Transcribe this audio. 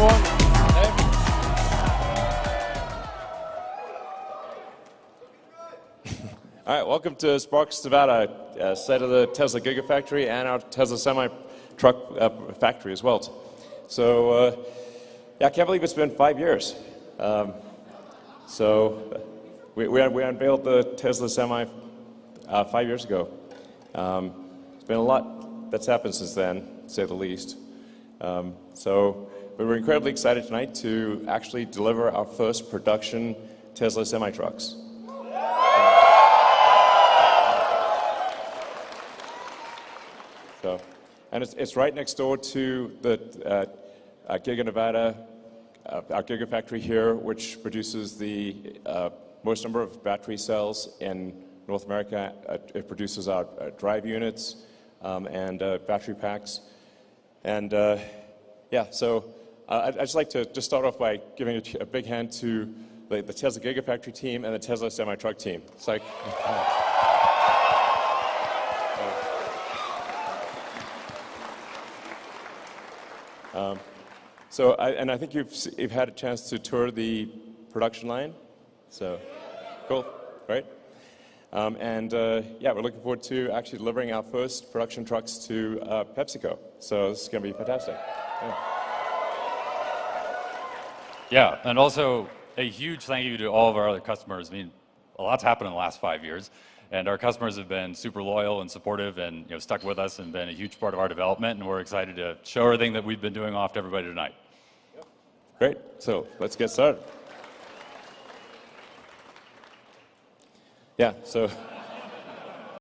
everyone. Hey. All right, welcome to Sparks, Nevada, site of the Tesla Gigafactory and our Tesla semi-truck factory as well. So, yeah, I can't believe it's been 5 years. We unveiled the Tesla Semi 5 years ago. It's been a lot that's happened since then, to say the least. So we were incredibly excited tonight to actually deliver our first production Tesla semi-trucks. And it's right next door to the Giga, Nevada, our Gigafactory here, which produces the most number of battery cells in North America. It produces our drive units and battery packs. And yeah, so I'd just like to just start off by giving a big hand to the Tesla Gigafactory team and the Tesla semi-truck team. It's like... and I think you've had a chance to tour the production line, so cool, right? Yeah, we're looking forward to actually delivering our first production trucks to PepsiCo. So this is going to be fantastic. Yeah, and also a huge thank you to all of our other customers. I mean, a lot's happened in the last 5 years, and our customers have been super loyal and supportive and stuck with us and been a huge part of our development, and we're excited to show everything that we've been doing off to everybody tonight. Great, so let's get started. Yeah, so